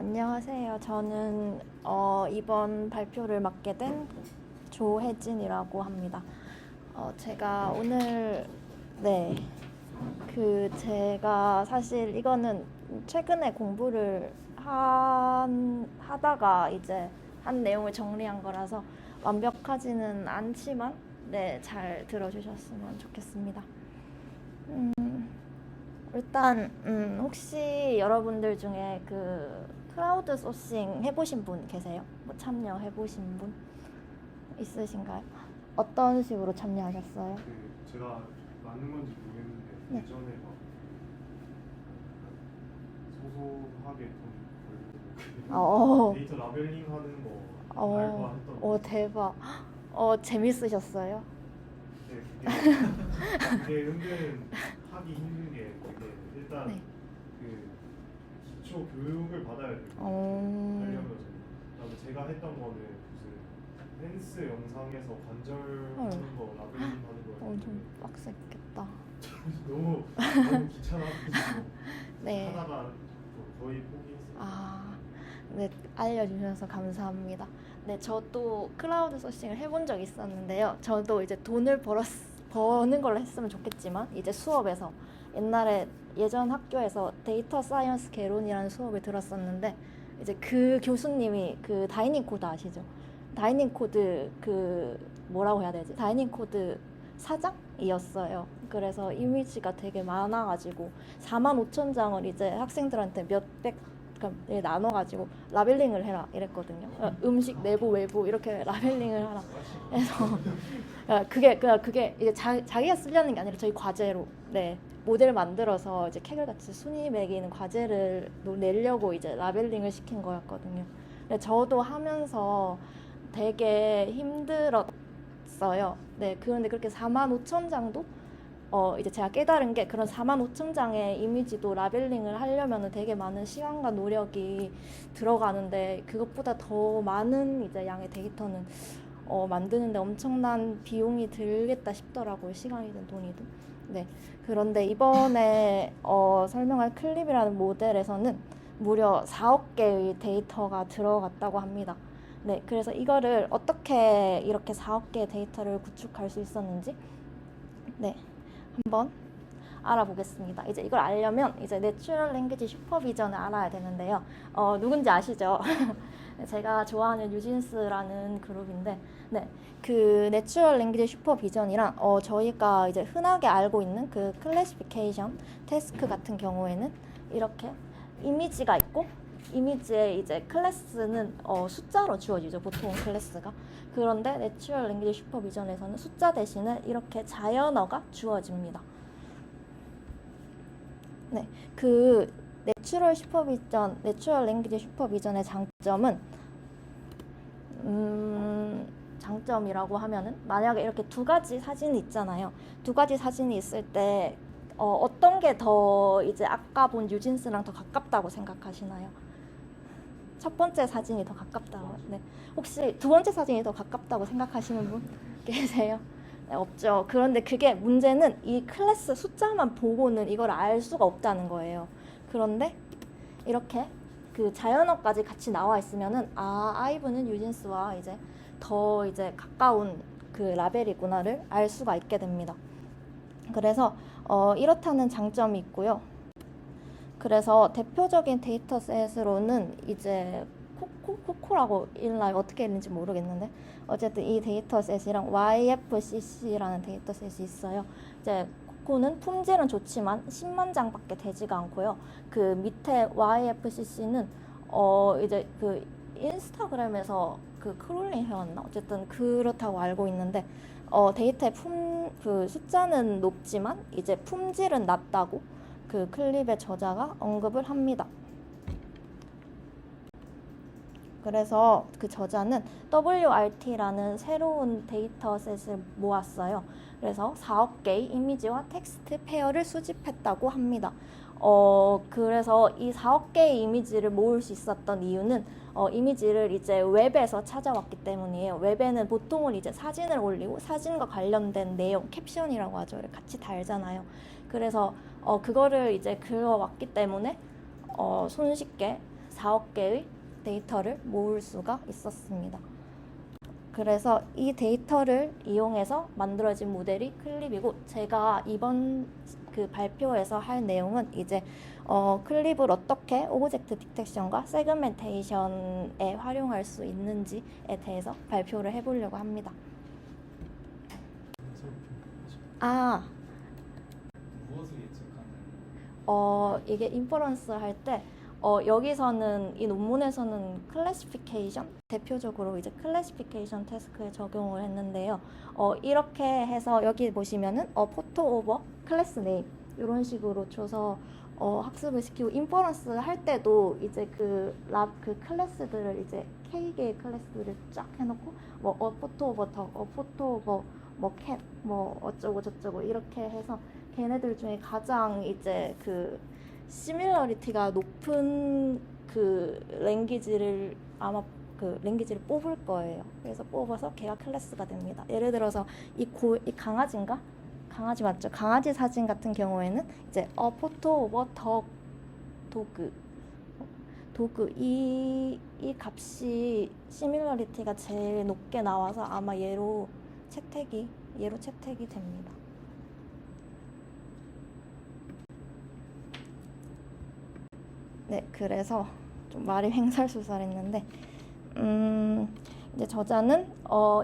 안녕하세요. 저는 이번 발표를 맡게 된 조혜진이라고 합니다. 제가 오늘 네, 제가 사실 이거는 최근에 공부를 하다가 이제 한 내용을 정리한 거라서 완벽하지는 않지만 네, 잘 들어주셨으면 좋겠습니다. 일단 혹시 여러분들 중에 크라우드 소싱 해보신 분 계세요? 뭐 참여해보신 분 있으신가요? 어떤 식으로 참여하셨어요? 제가 맞는 건지 모르겠는데 네. 예전에 막 소소하게 좀 어, 데이터 라벨링 하는 거 어, 알바했던 거. 대박. 재밌으셨어요? 네, 그게 은근 하기 힘든 게 그게 일단 네. 그 기초 교육을 받아야 되고 어, 하려면 그다음에 제가 했던 거는 무슨 댄스 영상에서 관절 하는 거 라벨링 하는 거 좀 빡셌겠다. 너무 귀찮아가지고 네. 하다가 거의 포기했어요. 네, 알려주셔서 감사합니다. 네, 저도 클라우드 소싱을 해본 적 있었는데요. 저도 이제 돈을 버는 걸로 했으면 좋겠지만, 이제 수업에서 옛날에 예전 학교에서 데이터 사이언스 개론이라는 수업을 들었었는데, 이제 그 교수님이 그 다이닝 코드 아시죠? 다이닝 코드 뭐라고 해야 되지? 다이닝 코드 사장이었어요. 그래서 이미지가 되게 많아가지고 45,000장을 이제 학생들한테 몇백 나눠가지고 라벨링을 해라 이랬거든요. 음식 내부 외부 이렇게 라벨링을 하라. 그래서 그게 이제 자기가 쓰려는 게 아니라 저희 과제로 모델 만들어서 이제 캑을 같이 순위 매기는 과제를 내려고 이제 라벨링을 시킨 거였거든요. 근데 저도 하면서 되게 힘들었어요. 그런데 그렇게 45,000장도 이제 제가 깨달은 게 그런 45,000장의 이미지도 라벨링을 하려면 되게 많은 시간과 노력이 들어가는데 그것보다 더 많은 이제 양의 데이터는 만드는데 엄청난 비용이 들겠다 싶더라고요. 시간이든 돈이든. 네. 그런데 이번에 설명할 클립이라는 모델에서는 무려 4억 개의 데이터가 들어갔다고 합니다. 네. 그래서 이거를 어떻게 이렇게 4억 개의 데이터를 구축할 수 있었는지 한번 알아보겠습니다. 이제 이걸 알려면 이제 내추럴 랭귀지 슈퍼비전을 알아야 되는데요. 누군지 아시죠? 제가 좋아하는 뉴진스라는 그룹인데, 그 내추럴 랭귀지 슈퍼비전이랑 저희가 이제 흔하게 알고 있는 그 클래시피케이션 태스크 같은 경우에는 이렇게 이미지가 있고 이미지에 이제 클래스는 숫자로 주어지죠. 보통 클래스가. 그런데 내추럴 랭귀지 슈퍼비전에서는 숫자 대신에 이렇게 자연어가 주어집니다. 네, 그 내추럴 랭귀지 슈퍼비전의 장점은 장점이라고 하면은 만약에 이렇게 두 가지 사진이 있잖아요. 두 가지 사진이 있을 때 어떤 게 더 이제 아까 본 뉴진스랑 더 가깝다고 생각하시나요? 첫 번째 사진이 더 가깝다고. 네. 혹시 두 번째 사진이 더 가깝다고 생각하시는 분 계세요? 네, 없죠. 그런데 그게 문제는 이 클래스 숫자만 보고는 이걸 알 수가 없다는 거예요. 그런데 이렇게 그 자연어까지 같이 나와 있으면은 아이브는 뉴진스와 이제 더 이제 가까운 그 라벨이구나를 알 수가 있게 됩니다. 그래서 이렇다는 장점이 있고요. 그래서 대표적인 데이터셋으로는 이제 코코라고 읽나요? 어떻게 읽는지 모르겠는데 어쨌든 이 데이터셋이랑 YFCC라는 데이터셋이 있어요. 이제 코코는 품질은 좋지만 10만 장밖에 되지가 않고요. 그 밑에 YFCC는 이제 그 인스타그램에서 그 크롤링 해왔나? 어쨌든 그렇다고 알고 있는데 데이터의 그 숫자는 높지만 이제 품질은 낮다고 그 클립의 저자가 언급을 합니다. 그래서 그 저자는 WRT라는 새로운 데이터셋을 모았어요. 그래서 4억 개의 이미지와 텍스트 페어를 수집했다고 합니다. 그래서 이 4억 개의 이미지를 모을 수 있었던 이유는 이미지를 이제 웹에서 찾아왔기 때문이에요. 웹에는 보통은 이제 사진을 올리고 사진과 관련된 내용, 캡션이라고 하죠. 같이 달잖아요. 그래서 그거를 이제 그려왔기 때문에 손쉽게 4억 개의 데이터를 모을 수가 있었습니다. 그래서 이 데이터를 이용해서 만들어진 모델이 클립이고, 제가 이번 그 발표에서 할 내용은 이제 클립을 어떻게 오브젝트 디텍션과 세그멘테이션에 활용할 수 있는지에 대해서 발표를 해보려고 합니다. 아, 무엇을 예측하는? 이게 인퍼런스 할 때 여기서는 이 논문에서는 클래시피케이션, 대표적으로 이제 클래시피케이션 태스크에 적용을 했는데요. 이렇게 해서 여기 보시면은 포토 오버 클래스 네임 이런 식으로 줘서 학습을 시키고, 인퍼런스 할 때도 이제 그 클래스들을 이제 K개의 클래스들을 쫙 해놓고 포토 오버 덕, 포토 오버 캣, 어쩌고 저쩌고 이렇게 해서 걔네들 중에 가장 이제 그 시밀러리티가 높은 그 랭귀지를 아마 그 랭귀지를 뽑을 거예요. 그래서 뽑아서 걔가 클래스가 됩니다. 예를 들어서 이 강아지인가? 강아지 맞죠? 강아지 사진 같은 경우에는 이제 포토 오버 도그 이 값이 시밀러리티가 제일 높게 나와서 아마 얘로 채택이 됩니다. 네, 그래서 좀 말이 횡설수설했는데 이제 저자는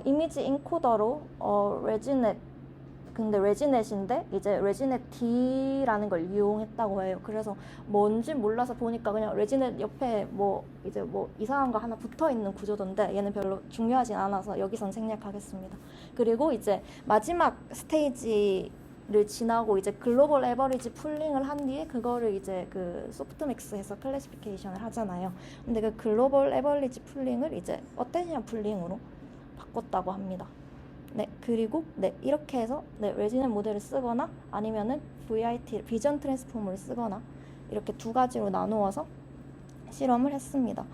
이미지 인코더로 레지넷, 근데 레지넷인데 이제 레지넷 D라는 걸 이용했다고 해요. 그래서 뭔지 몰라서 보니까 그냥 레지넷 옆에 이제 이상한 거 하나 붙어 있는 구조던데 얘는 별로 중요하진 않아서 여기선 생략하겠습니다. 그리고 이제 마지막 스테이지를 지나고 이제 글로벌 에버리지 풀링을 한 뒤에 그거를 이제 그 소프트맥스에서 클래시피케이션을 하잖아요. 근데 그 글로벌 에버리지 풀링을 이제 어테니언 풀링으로 바꿨다고 합니다. 네, 그리고 이렇게 해서 레지넷 모델을 쓰거나 아니면은 VIT 비전 트랜스포머를 쓰거나 이렇게 두 가지로 나누어서 실험을 했습니다.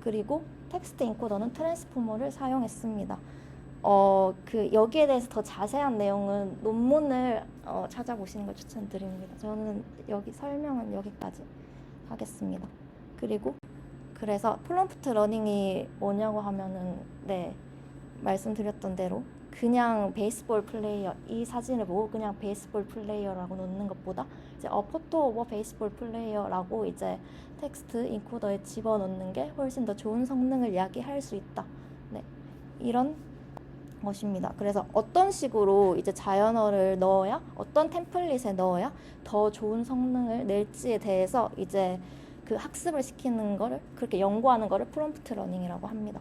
그리고 텍스트 인코더는 트랜스포머를 사용했습니다. 여기에 대해서 더 자세한 내용은 논문을 찾아보시는 걸 추천드립니다. 저는 설명은 여기까지 하겠습니다. 그래서 프롬프트 러닝이 뭐냐고 하면은 말씀드렸던 대로 그냥 베이스볼 플레이어, 이 사진을 보고 그냥 베이스볼 플레이어라고 놓는 것보다 이제 포토 오버 베이스볼 플레이어라고 이제 텍스트 인코더에 집어넣는 게 훨씬 더 좋은 성능을 야기할 수 있다. 이런 것입니다. 그래서 어떤 식으로 이제 자연어를 넣어야, 어떤 템플릿에 넣어야 더 좋은 성능을 낼지에 대해서 이제 그 학습을 시키는 거를, 그렇게 연구하는 거를 프롬프트 러닝이라고 합니다.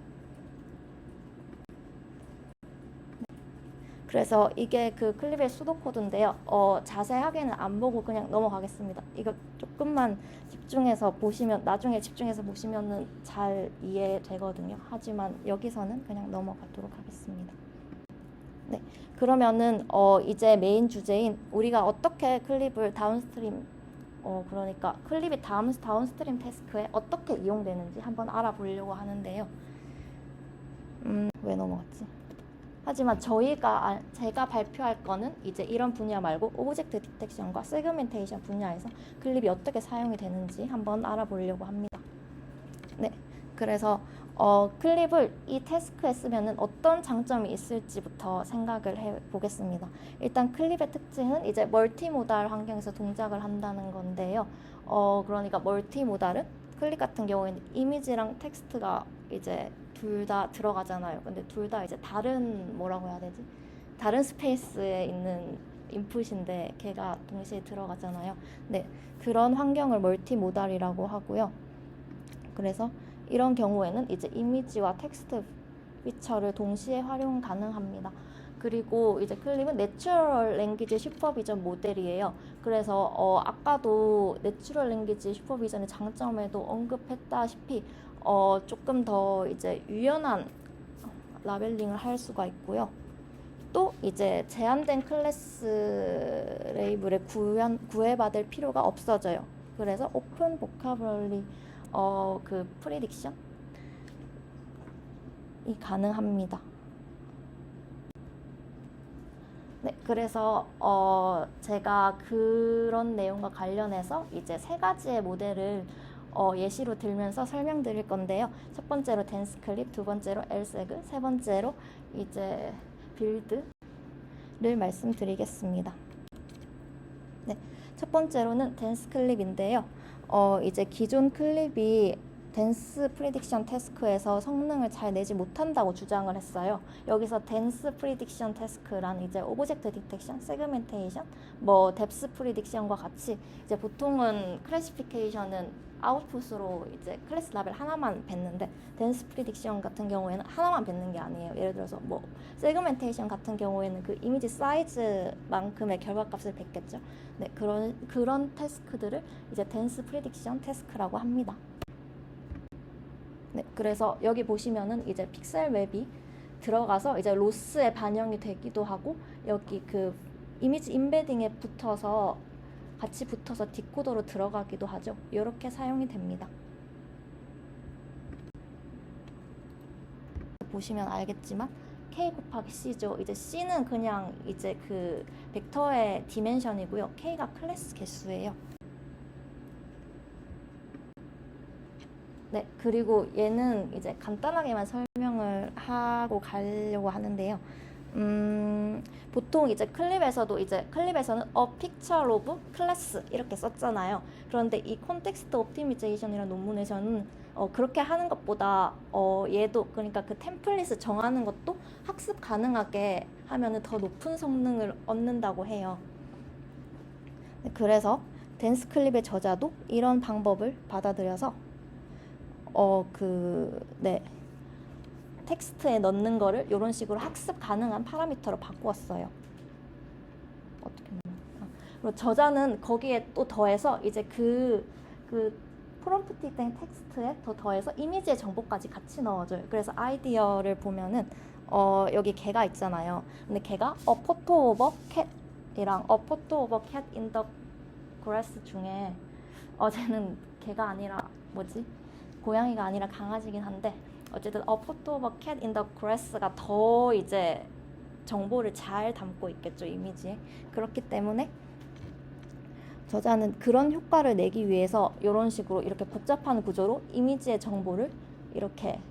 그래서 이게 그 클립의 수도코드인데요. 자세하게는 안 보고 그냥 넘어가겠습니다. 이거 조금만 집중해서 보시면, 나중에 집중해서 보시면은 잘 이해되거든요. 하지만 여기서는 그냥 넘어가도록 하겠습니다. 네, 그러면은 이제 메인 주제인 우리가 어떻게 클립을 다운스트림, 그러니까 클립이 다운스트림 태스크에 어떻게 이용되는지 한번 알아보려고 하는데요. 왜 넘어갔지? 하지만 제가 발표할 거는 이제 이런 분야 말고 오브젝트 디텍션과 세그멘테이션 분야에서 클립이 어떻게 사용이 되는지 한번 알아보려고 합니다. 네, 그래서 클립을 이 태스크에 쓰면은 어떤 장점이 있을지부터 생각을 해보겠습니다. 일단 클립의 특징은 이제 멀티모달 환경에서 동작을 한다는 건데요. 그러니까 멀티모달은 클립 같은 경우에는 이미지랑 텍스트가 이제 둘 다 들어가잖아요. 근데 둘 다 이제 다른 스페이스에 있는 인풋인데 걔가 동시에 들어가잖아요. 네, 그런 환경을 멀티모달이라고 하고요. 그래서 이런 경우에는 이제 이미지와 텍스트 피처를 동시에 활용 가능합니다. 그리고 이제 클립은 내추럴 랭귀지 슈퍼비전 모델이에요. 그래서 아까도 내추럴 랭귀지 슈퍼비전의 장점에도 언급했다시피 조금 더 이제 유연한 라벨링을 할 수가 있고요. 또 이제 제한된 클래스 레이블에 구애받을 필요가 없어져요. 그래서 오픈 보카블러리 그 프리딕션이 가능합니다. 네, 그래서 제가 그런 내용과 관련해서 이제 세 가지의 모델을 예시로 들면서 설명드릴 건데요. 첫 번째로 댄스 클립, 두 번째로 엘세그, 세 번째로 이제 빌드를 말씀드리겠습니다. 네, 첫 번째로는 댄스 클립인데요. 이제 기존 클립이 댄스 프리딕션 태스크에서 성능을 잘 내지 못한다고 주장을 했어요. 여기서 댄스 프리딕션 태스크란 이제 오브젝트 디텍션, 세그멘테이션, 뭐 뎁스 프리딕션과 같이 이제 보통은 클래시피케이션은 아웃풋으로 이제 클래스 라벨 하나만 뱉는데 댄스 프리딕션 같은 경우에는 하나만 뱉는 게 아니에요. 예를 들어서 뭐 세그멘테이션 같은 경우에는 그 이미지 사이즈만큼의 결과값을 뱉겠죠. 네, 그런 태스크들을 이제 댄스 프리딕션 태스크라고 합니다. 네, 그래서 여기 보시면은 이제 픽셀 웹이 들어가서 이제 로스에 반영이 되기도 하고 여기 그 이미지 임베딩에 같이 붙어서 디코더로 들어가기도 하죠. 이렇게 사용이 됩니다. 보시면 알겠지만 K 곱하기 C죠. 이제 C는 그냥 이제 그 벡터의 디멘션이고요. K가 클래스 개수예요. 네, 그리고 얘는 이제 간단하게만 설명을 하고 가려고 하는데요. 보통 이제 클립에서는 a picture of class 이렇게 썼잖아요. 그런데 이 context optimization이라는 논문에서는 그렇게 하는 것보다 얘도 그러니까 그 템플릿을 정하는 것도 학습 가능하게 하면은 더 높은 성능을 얻는다고 해요. 네, 그래서 댄스 클립의 저자도 이런 방법을 받아들여서 텍스트에 넣는 거를 이런 식으로 학습 가능한 파라미터로 바꾸었어요. 어떻게 그리고 저자는 거기에 또 더해서 이제 그 프롬프트 된 텍스트에 더해서 이미지의 정보까지 같이 넣어줘요. 그래서 아이디어를 보면은 여기 개가 있잖아요. 근데 개가 a photo of a cat이랑 a photo of a cat in the grass 중에 쟤는 개가 아니라 고양이가 아니라 강아지긴 한데 어쨌든 a photo of a cat in the grass가 더 이제 정보를 잘 담고 있겠죠, 이미지에. 그렇기 때문에 저자는 그런 효과를 내기 위해서 이런 식으로 이렇게 복잡한 구조로 이미지의 정보를 이렇게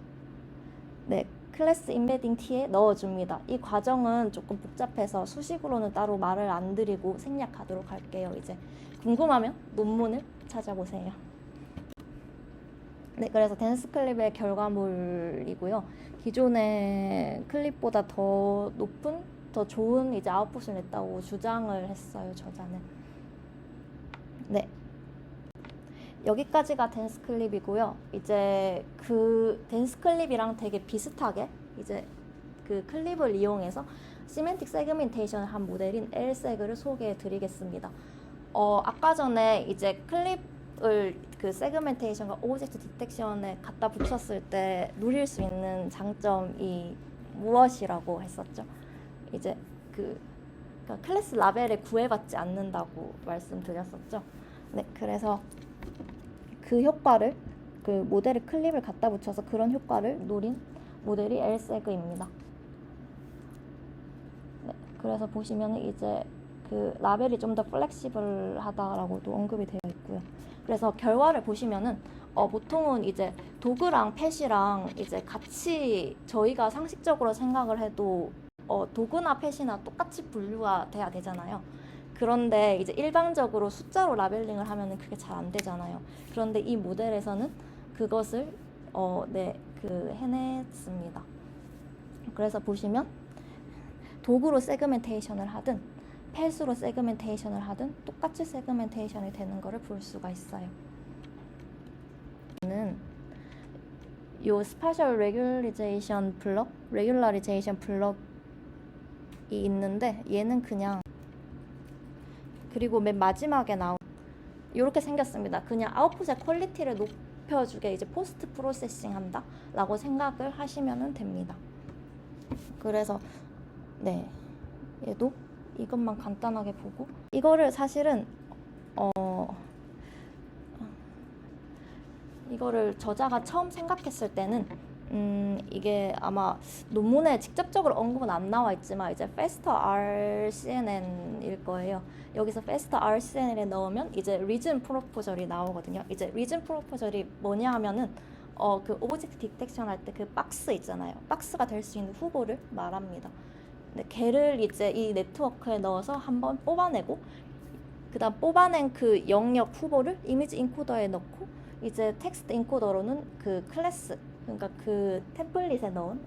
클래스 임베딩 T에 넣어줍니다. 이 과정은 조금 복잡해서 수식으로는 따로 말을 안 드리고 생략하도록 할게요. 이제 궁금하면 논문을 찾아보세요. 네, 그래서 댄스 클립의 결과물이고요. 기존의 클립보다 더 높은, 더 좋은 이제 아웃풋을 냈다고 주장을 했어요, 저자는. 네. 여기까지가 댄스 클립이고요. 이제 그 댄스 클립이랑 되게 비슷하게 이제 그 클립을 이용해서 시멘틱 세그멘테이션을 한 모델인 엘세그를 소개해 드리겠습니다. 아까 전에 이제 클립을 그 세그멘테이션과 오브젝트 디텍션에 갖다 붙였을 때 누릴 수 있는 장점이 무엇이라고 했었죠? 이제 그러니까 클래스 라벨에 구애받지 않는다고 말씀드렸었죠. 네, 그래서 그 효과를 그 모델의 클립을 갖다 붙여서 그런 효과를 노린 모델이 엘세그입니다. 네, 그래서 보시면 이제 그 라벨이 좀 더 플렉시블하다라고도 언급이 되어 있고요. 그래서 결과를 보시면은 보통은 이제 도그랑 팻이랑 이제 같이 저희가 상식적으로 생각을 해도 도그나 팻이나 똑같이 분류가 돼야 되잖아요. 그런데 이제 일방적으로 숫자로 라벨링을 하면은 그게 잘 안 되잖아요. 그런데 이 모델에서는 그것을 해냈습니다. 그래서 보시면 도구로 세그멘테이션을 하든 팻으로 세그멘테이션을 하든 똑같이 세그멘테이션이 되는 것을 볼 수가 있어요. 요 스파셜 레귤리제이션 블럭이 있는데 얘는 그냥 그리고 맨 마지막에 나온 이렇게 생겼습니다. 그냥 아웃풋의 퀄리티를 높여주게 이제 포스트 프로세싱 한다 라고 생각을 하시면 됩니다. 그래서 얘도 이것만 간단하게 보고 이거를 사실은 이거를 저자가 처음 생각했을 때는 이게 아마 논문에 직접적으로 언급은 안 나와 있지만 이제 faster RCNN일 거예요. 여기서 faster RCNN에 넣으면 이제 region proposal이 나오거든요. 이제 region proposal이 뭐냐 하면은 그 오브젝트 디텍션 할 때 그 박스 있잖아요. 박스가 될 수 있는 후보를 말합니다. 네, 걔를 이제 이 네트워크에 넣어서 한번 뽑아내고 그다음 뽑아낸 그 영역 후보를 이미지 인코더에 넣고 이제 텍스트 인코더로는 그 클래스 그러니까 그 템플릿에 넣은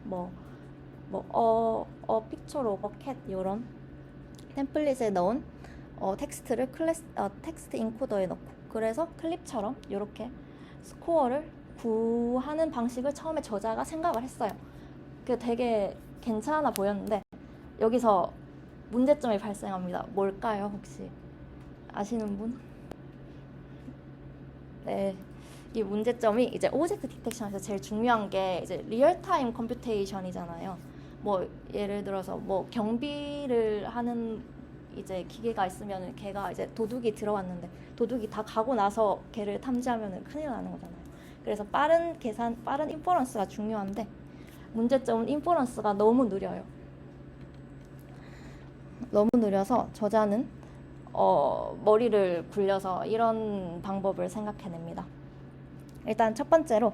픽처로 어캣 이런 템플릿에 넣은 텍스트를 텍스트 인코더에 넣고 그래서 클립처럼 이렇게 스코어를 구하는 방식을 처음에 저자가 생각을 했어요. 그 되게 괜찮아 보였는데 여기서 문제점이 발생합니다. 뭘까요? 혹시 아시는 분? 네. 이 문제점이 이제 오브젝트 디텍션에서 제일 중요한 게 이제 리얼타임 컴퓨테이션이잖아요. 뭐 예를 들어서 뭐 경비를 하는 이제 기계가 있으면 걔가 이제 도둑이 들어왔는데 도둑이 다 가고 나서 걔를 탐지하면 큰일 나는 거잖아요. 그래서 빠른 계산, 빠른 인퍼런스가 중요한데 문제점은 인퍼런스가 너무 느려요. 너무 느려서 저자는 머리를 굴려서 이런 방법을 생각해냅니다. 일단 첫 번째로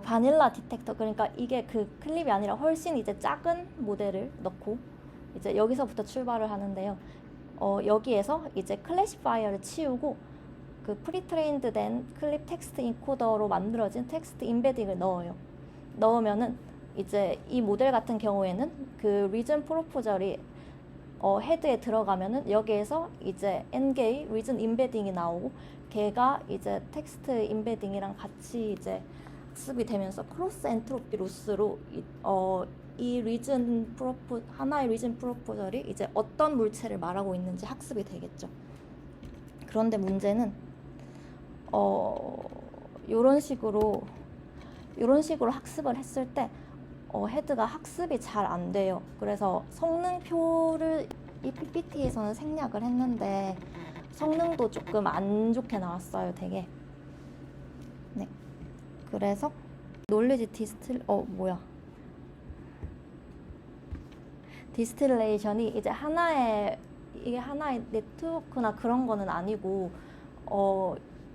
바닐라 디텍터 그러니까 이게 그 클립이 아니라 훨씬 이제 작은 모델을 넣고 이제 여기서부터 출발을 하는데요. 여기에서 이제 클래시파이어를 치우고 그 프리트레인드 된 클립 텍스트 인코더로 만들어진 텍스트 인베딩을 넣어요. 넣으면은 이제 이 모델 같은 경우에는 그 리전 프로포절이 헤드에 들어가면은 여기에서 이제 N개의 리전 인베딩이 나오고 걔가 이제 텍스트 인베딩이랑 같이 이제 학습이 되면서 크로스 엔트로피 로스로 이 리전 하나의 리전 프로포절이 이제 어떤 물체를 말하고 있는지 학습이 되겠죠. 그런데 문제는 이런 식으로 학습을 했을 때 헤드가 학습이 잘 안 돼요. 그래서 성능표를 이 PPT에서는 생략을 했는데 성능도 조금 안 좋게 나왔어요, 되게. 네. 그래서 놀리지 디스틸레이션이 이제 이게 하나의 네트워크나 그런 거는 아니고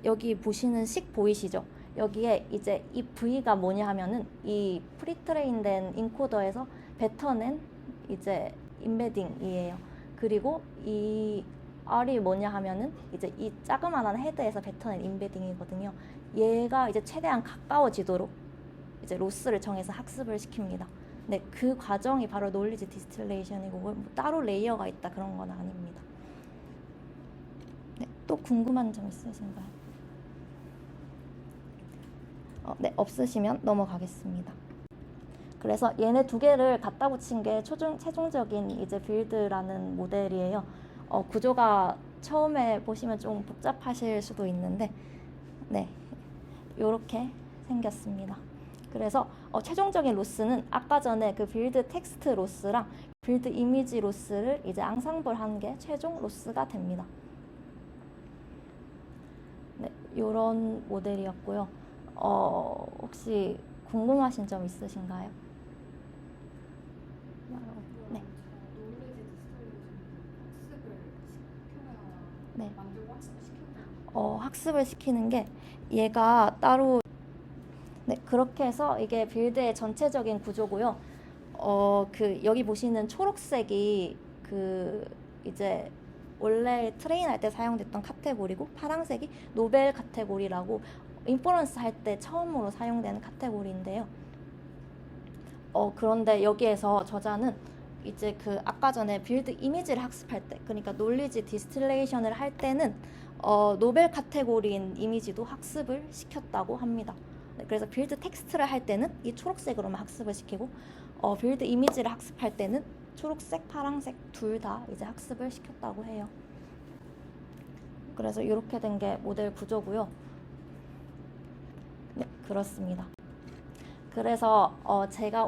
여기 보시는 식 보이시죠? 여기에 이제 이 V가 뭐냐 하면은 이 프리트레인된 인코더에서 뱉어낸 이제 인베딩이에요. 그리고 이 R이 뭐냐 하면은 이제 이 자그마한 헤드에서 뱉어낸 인베딩이거든요. 얘가 이제 최대한 가까워지도록 이제 로스를 정해서 학습을 시킵니다. 네, 그 과정이 바로 놀리지 디스틸레이션이고 뭐 따로 레이어가 있다 그런 건 아닙니다. 네, 또 궁금한 점 있으신가요? 네, 없으시면 넘어가겠습니다. 그래서 얘네 두 개를 갖다 붙인 게 최종적인 이제 빌드라는 모델이에요. 구조가 처음에 보시면 좀 복잡하실 수도 있는데, 네, 요렇게 생겼습니다. 그래서 최종적인 로스는 아까 전에 그 빌드 텍스트 로스랑 빌드 이미지 로스를 이제 앙상블한 게 최종 로스가 됩니다. 네, 요런 모델이었고요. 혹시 궁금하신 점 있으신가요? 네. 네. 학습을 시키는 게 얘가 따로 네, 그렇게 해서 이게 빌드의 전체적인 구조고요. 여기 보시는 초록색이 그 이제 원래 트레인할 때 사용됐던 카테고리고 파란색이 노벨 카테고리라고 인퍼런스 할 때 처음으로 사용되는 카테고리인데요. 그런데 여기에서 저자는 이제 그 아까 전에 빌드 이미지를 학습할 때, 그러니까 놀리지 디스틸레이션을 할 때는 노벨 카테고리인 이미지도 학습을 시켰다고 합니다. 네, 그래서 빌드 텍스트를 할 때는 이 초록색으로만 학습을 시키고 빌드 이미지를 학습할 때는 초록색, 파란색 둘 다 이제 학습을 시켰다고 해요. 그래서 이렇게 된 게 모델 구조고요. 네, 그렇습니다. 그래서 제가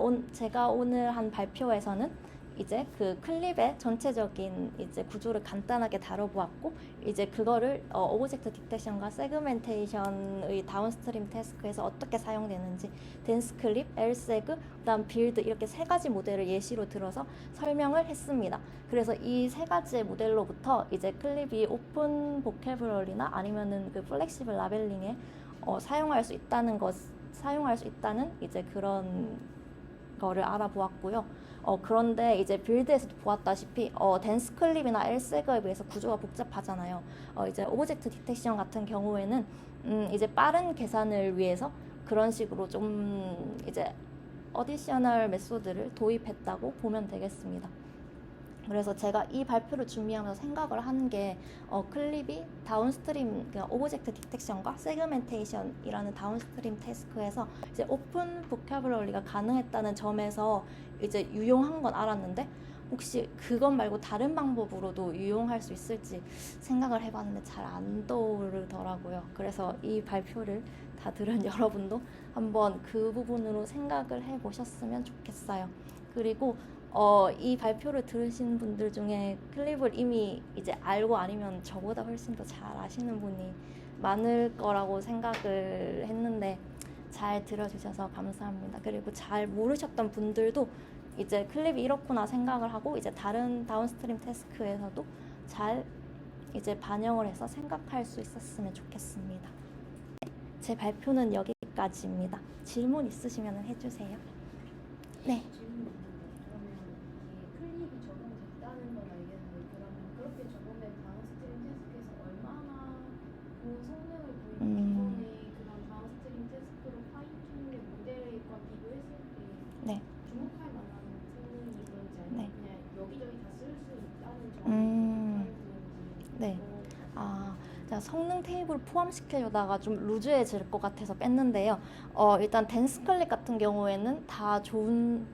오늘 한 발표에서는 이제 그 클립의 전체적인 이제 구조를 간단하게 다뤄보았고, 이제 그거를 오브젝트 디텍션과 세그멘테이션의 다운스트림 태스크에서 어떻게 사용되는지 댄스 클립, 엘세그, 그다음 빌드 이렇게 세 가지 모델을 예시로 들어서 설명을 했습니다. 그래서 이 세 가지의 모델로부터 이제 클립이 오픈 보캐브러리나 아니면은 그 플렉시블 라벨링에 사용할 수 있다는 이제 그런 거를 알아보았고요. 그런데 이제 빌드에서도 보았다시피 댄스 클립이나 엘세그에 비해서 구조가 복잡하잖아요. 이제 오브젝트 디텍션 같은 경우에는 이제 빠른 계산을 위해서 그런 식으로 좀 이제 어디셔널 메소드를 도입했다고 보면 되겠습니다. 그래서 제가 이 발표를 준비하면서 생각을 한 게 클립이 다운스트림 오브젝트 디텍션과 세그멘테이션이라는 다운스트림 태스크에서 이제 오픈 보캐블러리가 가능했다는 점에서 이제 유용한 건 알았는데, 혹시 그것 말고 다른 방법으로도 유용할 수 있을지 생각을 해봤는데 잘 안 떠오르더라고요. 그래서 이 발표를 다 들은 여러분도 한번 그 부분으로 생각을 해보셨으면 좋겠어요. 그리고 이 발표를 들으신 분들 중에 클립을 이미 이제 알고 아니면 저보다 훨씬 더 잘 아시는 분이 많을 거라고 생각을 했는데 잘 들어주셔서 감사합니다. 그리고 잘 모르셨던 분들도 이제 클립이 이렇구나 생각을 하고 이제 다른 다운스트림 태스크에서도 잘 이제 반영을 해서 생각할 수 있었으면 좋겠습니다. 제 발표는 여기까지입니다. 질문 있으시면 해주세요. 네. 그러면 이게 클립이 적용됐다는 건 알겠는데, 그러면 그렇게 적용된 다운스트림 태스크에서 얼마나 좋은 성능을 보이는 기존의 그런 다운스트림 태스크로 파인 튜닝된 모델과 비교했을 때 네. 주목할 만한 성능이 있는지, 아니면 네. 그냥 여기저기 다 쓸 수 있다는 점이 음. 주목하는 네. 건지. 제가 성능 테이블을 포함시키려다가 좀 루즈해질 것 같아서 뺐는데요. 일단 댄스 클립 같은 경우에는 다 좋은,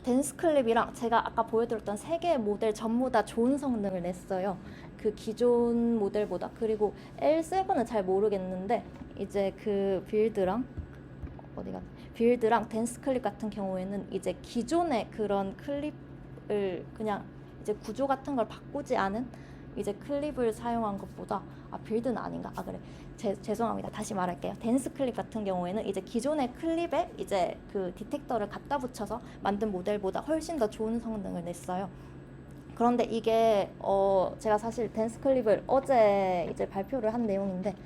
댄스 클립이랑 제가 아까 보여드렸던 세 개의 모델 전부 다 좋은 성능을 냈어요. 그 기존 모델보다. 그리고 L7은 잘 모르겠는데 이제 그 빌드랑 댄스 클립 같은 경우에는 이제 기존의 그런 클립을 그냥 이제 구조 같은 걸 바꾸지 않은 이제 클립을 사용한 것보다, 빌드는 아닌가? 그래. 죄송합니다. 다시 말할게요. 댄스 클립 같은 경우에는 이제 기존의 클립에 이제 그 디텍터를 갖다 붙여서 만든 모델보다 훨씬 더 좋은 성능을 냈어요. 그런데 이게 제가 사실 댄스 클립을 어제 이제 발표를 한 내용인데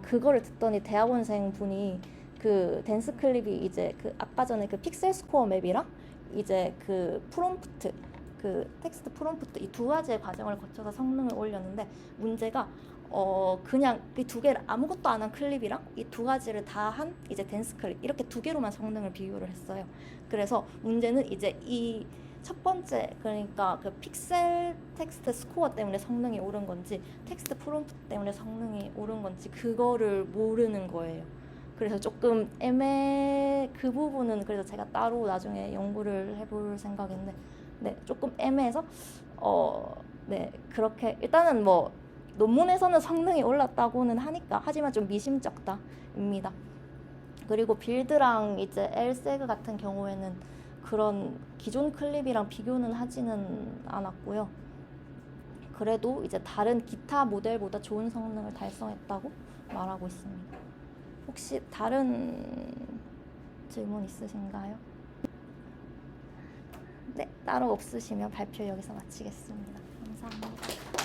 그거를 듣더니 대학원생 분이 그 댄스 클립이 이제 그 아까 전에 그 픽셀 스코어 맵이랑 이제 그 프롬프트, 그 텍스트 프롬프트 이 두 가지의 과정을 거쳐서 성능을 올렸는데, 문제가 그냥 그 두 개를 아무것도 안 한 클립이랑 이 두 가지를 다 한 이제 댄스 클립 이렇게 두 개로만 성능을 비교를 했어요. 그래서 문제는 이제 이 첫 번째, 그러니까 그 픽셀 텍스트 스코어 때문에 성능이 오른 건지 텍스트 프롬프트 때문에 성능이 오른 건지 그거를 모르는 거예요. 그래서 조금 그 부분은 그래서 제가 따로 나중에 연구를 해볼 생각인데, 네, 조금 애매해서 네, 그렇게 일단은 뭐 논문에서는 성능이 올랐다고는 하니까, 하지만 좀 미심쩍다입니다. 그리고 빌드랑 이제 엘세그 같은 경우에는 그런 기존 클립이랑 비교는 하지는 않았고요. 그래도 이제 다른 기타 모델보다 좋은 성능을 달성했다고 말하고 있습니다. 혹시 다른 질문 있으신가요? 네, 따로 없으시면 발표 여기서 마치겠습니다. 감사합니다.